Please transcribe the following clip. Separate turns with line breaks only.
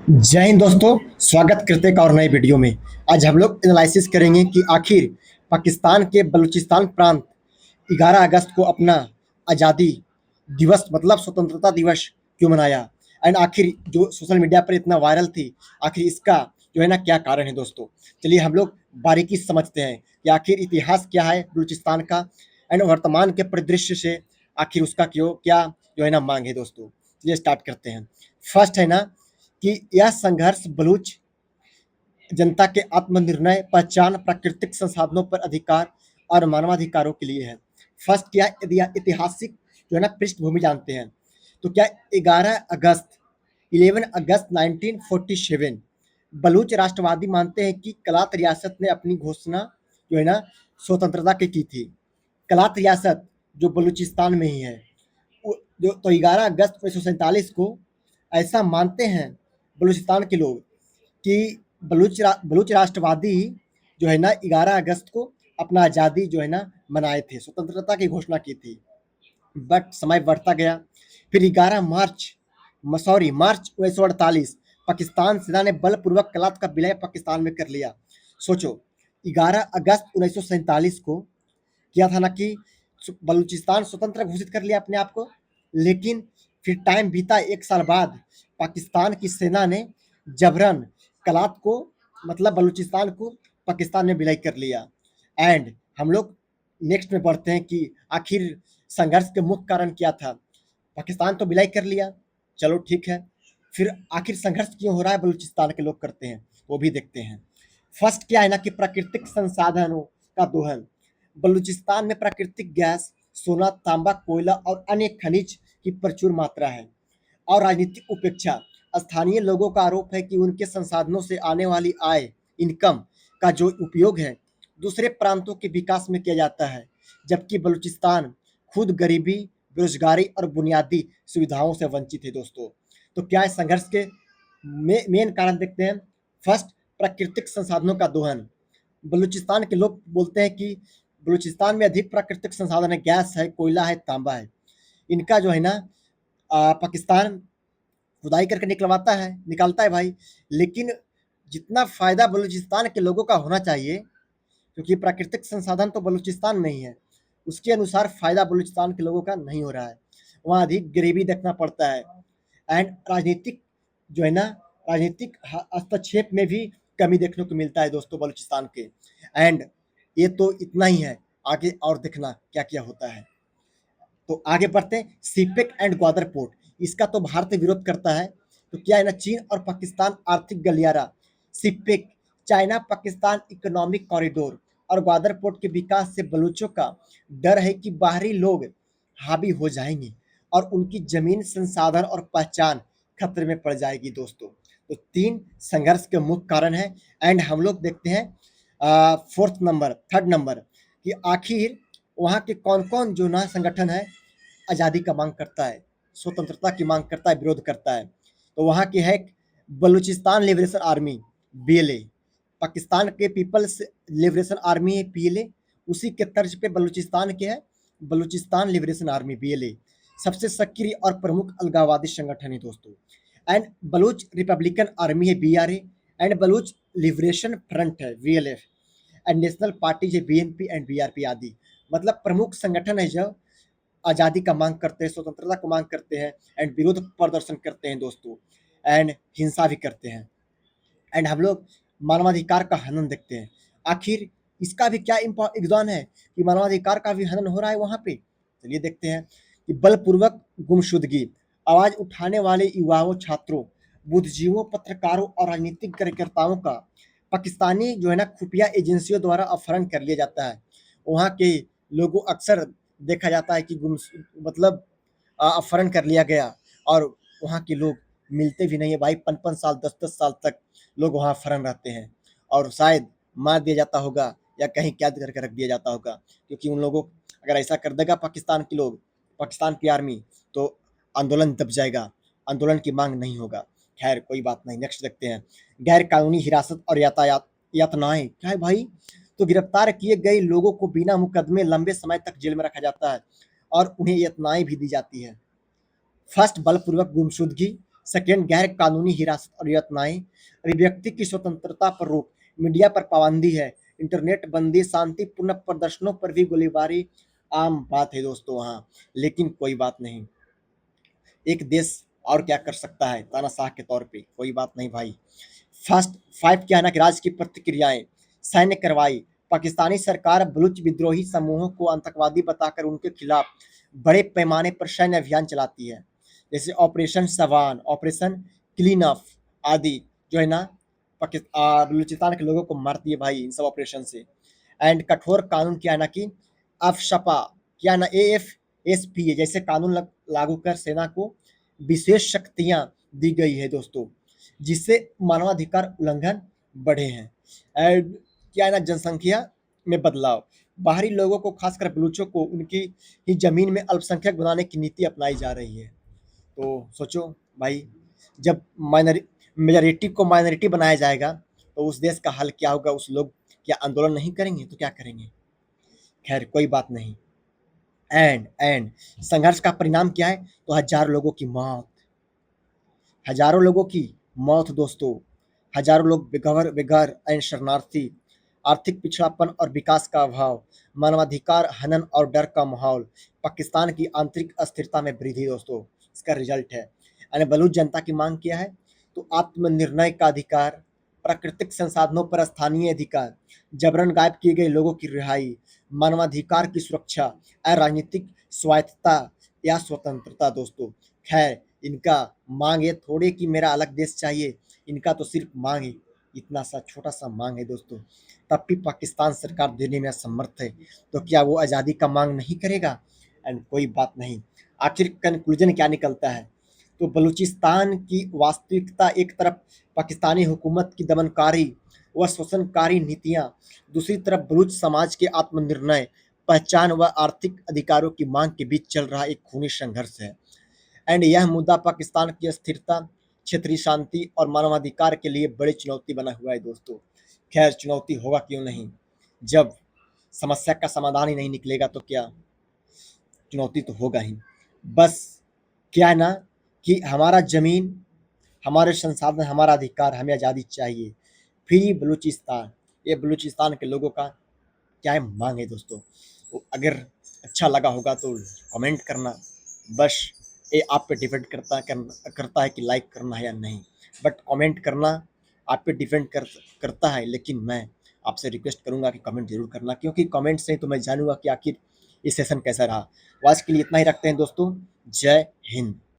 जय हिंद दोस्तों। स्वागत करते हैं एक और नए वीडियो में। आज हम लोग एनालिसिस करेंगे कि आखिर पाकिस्तान के बलूचिस्तान प्रांत 11 अगस्त को अपना आज़ादी दिवस मतलब स्वतंत्रता दिवस क्यों मनाया, एंड आखिर जो सोशल मीडिया पर इतना वायरल थी, आखिर इसका जो है ना क्या कारण है दोस्तों। चलिए हम लोग बारीकी से समझते हैं कि आखिर इतिहास क्या है बलूचिस्तान का, एंड वर्तमान के परिदृश्य से आखिर उसका क्यों क्या जो है ना मांग है दोस्तों। चलिए स्टार्ट करते हैं। फर्स्ट है ना कि यह संघर्ष बलूच जनता के आत्मनिर्णय, पहचान, प्राकृतिक संसाधनों पर अधिकार और मानवाधिकारों के लिए है। फर्स्ट क्या ऐतिहासिक जो है ना पृष्ठभूमि जानते हैं, तो क्या 11 अगस्त 1947 बलूच राष्ट्रवादी मानते हैं कि कलात रियासत ने अपनी घोषणा जो है ना स्वतंत्रता की थी। कलात रियासत जो बलूचिस्तान में ही है, जो तो 11 अगस्त 1947 को ऐसा मानते हैं बलूचिस्तान के लोग कि बलूच राष्ट्रवादी जो है ना 11 अगस्त को अपना आज़ादी जो है ना मनाए थे, स्वतंत्रता की घोषणा की थी। बट समय बढ़ता गया। फिर 11 मार्च 1948 पाकिस्तान सेना ने बलपूर्वक कलात का विलय पाकिस्तान में कर लिया। सोचो, 11 अगस्त 1947 को किया था ना कि बलूचिस्तान स्वतंत्र घोषित कर लिया अपने आप को, लेकिन फिर टाइम बीता, 1 साल बाद पाकिस्तान की सेना ने जबरन कलात को मतलब बलूचिस्तान को पाकिस्तान में विलय कर लिया। एंड हम लोग नेक्स्ट में बढ़ते हैं कि आखिर संघर्ष के मुख्य कारण क्या था। पाकिस्तान तो विलय कर लिया, चलो ठीक है, फिर आखिर संघर्ष क्यों हो रहा है बलूचिस्तान के लोग करते हैं वो भी देखते हैं। फर्स्ट क्या है ना कि प्राकृतिक संसाधनों का दोहन। बलूचिस्तान में प्राकृतिक गैस, सोना, तांबा, कोयला और अन्य खनिज की प्रचुर मात्रा है। और राजनीतिक उपेक्षा। स्थानीय लोगों का आरोप है कि उनके संसाधनों से आने वाली आय, इनकम का जो उपयोग है दूसरे प्रांतों के विकास में किया जाता है, जबकि बलूचिस्तान खुद गरीबी, बेरोजगारी और बुनियादी सुविधाओं से वंचित है दोस्तों। तो क्या है संघर्ष के मेन कारण देखते हैं। फर्स्ट, प्राकृतिक संसाधनों का दोहन। बलूचिस्तान के लोग बोलते हैं कि बलूचिस्तान में अधिक प्राकृतिक संसाधन है, गैस है, कोयला है, तांबा है। इनका जो है ना पाकिस्तान खुदाई करके निकालता है भाई, लेकिन जितना फायदा बलूचिस्तान के लोगों का होना चाहिए, क्योंकि प्राकृतिक संसाधन तो बलूचिस्तान में ही है, उसके अनुसार फायदा बलूचिस्तान के लोगों का नहीं हो रहा है। वहाँ अधिक गरीबी देखना पड़ता है। एंड राजनीतिक जो है ना राजनीतिक हस्तक्षेप में भी कमी देखने को मिलता है दोस्तों बलूचिस्तान के। एंड ये तो इतना ही है, आगे और देखना क्या क्या होता है। तो आगे बढ़ते हैं। सीपेक एंड ग्वादर पोर्ट, इसका तो भारत विरोध करता है। तो क्या है ना, चीन और पाकिस्तान आर्थिक गलियारा। CPEC China Pakistan economic corridor और ग्वादर पोर्ट के विकास से बलूचों का डर है कि बाहरी लोग हावी हो जाएंगे और उनकी जमीन, संसाधन और पहचान खतरे में पड़ जाएगी दोस्तों। तो 3 संघर्ष के मुख्य कारण है। एंड हम लोग देखते हैं थर्ड नंबर कि आखिर वहाँ के कौन कौन जो ना संगठन है आज़ादी का मांग करता है, स्वतंत्रता की मांग करता है, विरोध करता है। तो वहाँ की है Balochistan liberation army, BLA. Pakistan के पीपल्स लिबरेशन आर्मी है पीएलए, उसी के तर्ज पे बलूचिस्तान के है बलूचिस्तान लिबरेशन आर्मी, बीएलए। सबसे सक्रिय और प्रमुख अलगाववादी संगठन है दोस्तों। एंड बलूच रिपब्लिकन आर्मी है, BRA. And Baloch liberation front है, वीएलएफ। एंड नेशनल पार्टी है, बीएनपी एंड बीआरपी आदि। मतलब प्रमुख संगठन है जो आज़ादी का मांग करते हैं, स्वतंत्रता को मांग करते हैं, एंड विरोध प्रदर्शन करते हैं दोस्तों, एंड हिंसा भी करते हैं। एंड हम लोग मानवाधिकार का हनन देखते हैं। आखिर इसका भी क्या योगदान है कि मानवाधिकार का भी हनन हो रहा है वहाँ पे। चलिए देखते हैं कि बलपूर्वक गुमशुदगी, आवाज उठाने वाले युवाओं, छात्रों, बुद्धिजीवियों, पत्रकारों और राजनीतिक कार्यकर्ताओं का पाकिस्तानी जो है ना खुफिया एजेंसियों द्वारा अपहरण कर लिया जाता है। वहाँ के लोगों अक्सर देखा जाता है कि मतलब अपहरण कर लिया गया, और वहाँ के लोग मिलते भी नहीं है भाई। 5-5 साल 10-10 साल तक लोग वहाँ फरन रहते हैं, और शायद मार दिया जाता होगा या कहीं कैद करके रख दिया जाता होगा, क्योंकि उन लोगों अगर ऐसा कर देगा पाकिस्तान के लोग, पाकिस्तान की आर्मी, तो आंदोलन दब जाएगा, आंदोलन की मांग नहीं होगा। खैर कोई बात नहीं, नेक्स्ट देखते हैं। गैर कानूनी हिरासत और यातनाएं क्या है भाई। तो गिरफ्तार किए गए लोगों को बिना मुकदमे लंबे समय तक जेल में रखा जाता है और उन्हें यातनाएं भी दी जाती है। फर्स्ट, बलपूर्वक गुमशुदगी। सेकंड, गैर कानूनी हिरासत और यातनाएं, अभिव्यक्ति की स्वतंत्रता पर रोक, मीडिया पर पाबंदी है, इंटरनेट बंदी, शांतिपूर्ण प्रदर्शनों पर भी गोलीबारी आम बात है दोस्तों वहाँ। लेकिन कोई बात नहीं, एक देश और क्या कर सकता है तानाशाह के तौर पे, कोई बात नहीं भाई। फर्स्ट 5 क्या है ना कि राज्य की प्रतिक्रियाएं, सैन्य कार्रवाई, पाकिस्तानी सरकार बलूच विद्रोही समूहों को आतंकवादी बताकर उनके खिलाफ बड़े पैमाने पर सैन्य अभियान चलाती है, जैसे ऑपरेशन सवान, ऑपरेशन क्लीन अप आदि, जो है ना बलूचिस्तान के लोगों को मारती है भाई इन सब ऑपरेशन से। एंड कठोर कानून क्या है ना कि अफशपा, क्या है ना AFSPA जैसे कानून लागू कर सेना को विशेष शक्तियां दी गई है दोस्तों, जिससे मानवाधिकार उल्लंघन बढ़े हैं। एंड क्या है ना, जनसंख्या में बदलाव, बाहरी लोगों को खासकर बलूचों को उनकी ही जमीन में अल्पसंख्यक बनाने की नीति अपनाई जा रही है। तो सोचो भाई, जब मेजोरिटी को माइनॉरिटी बनाया जाएगा तो उस देश का हाल क्या होगा, उस लोग क्या आंदोलन नहीं करेंगे तो क्या करेंगे। खैर कोई बात नहीं। एंड संघर्ष का परिणाम क्या है, तो हजारों लोगों की मौत, हजारों लोगों की मौत दोस्तों, हजारों लोग बेघर बेघर एंड शरणार्थी, आर्थिक पिछड़ापन और विकास का अभाव, मानवाधिकार हनन और डर का माहौल, पाकिस्तान की आंतरिक अस्थिरता में वृद्धि दोस्तों, इसका रिजल्ट है। यानी बलूच जनता की मांग क्या है, तो आत्मनिर्णय का अधिकार, प्राकृतिक संसाधनों पर स्थानीय अधिकार, जबरन गायब किए गए लोगों की रिहाई, मानवाधिकार की सुरक्षा, राजनीतिक स्वायत्तता या स्वतंत्रता दोस्तों। खैर इनका मांग ये थोड़े कि मेरा अलग देश चाहिए, इनका तो सिर्फ मांग है, इतना सा छोटा सा मांग है दोस्तों। तब भी पाकिस्तान सरकार देने में असमर्थ है, तो क्या वो आज़ादी का मांग नहीं करेगा। एंड कोई बात नहीं, आखिर कंक्लूजन क्या निकलता है, तो बलूचिस्तान की वास्तविकता एक तरफ पाकिस्तानी हुकूमत की दमनकारी व शोषणकारी नीतियां, दूसरी तरफ बलूच समाज के आत्मनिर्णय, पहचान व आर्थिक अधिकारों की मांग के बीच चल रहा एक खूनी संघर्ष है। एंड यह मुद्दा पाकिस्तान की अस्थिरता, क्षेत्रीय शांति और मानवाधिकार के लिए बड़ी चुनौती बना हुआ है दोस्तों। खैर चुनौती होगा क्यों नहीं, जब समस्या का समाधान ही नहीं निकलेगा तो क्या, चुनौती तो होगा ही। बस क्या है ना कि हमारा ज़मीन, हमारे संसाधन, हमारा अधिकार, हमें आज़ादी चाहिए। फ्री बलूचिस्तान, ये बलूचिस्तान के लोगों का क्या है मांग है दोस्तों। तो अगर अच्छा लगा होगा तो कमेंट करना, बस ये आप पे डिपेंड करता है कि लाइक करना है या नहीं, बट कमेंट करना आप पे डिपेंड करता है। लेकिन मैं आपसे रिक्वेस्ट करूंगा कि कमेंट जरूर करना, क्योंकि कमेंट से ही तो मैं जानूंगा कि आखिर ये सेशन कैसा रहा। आज के लिए इतना ही रखते हैं दोस्तों, जय हिंद।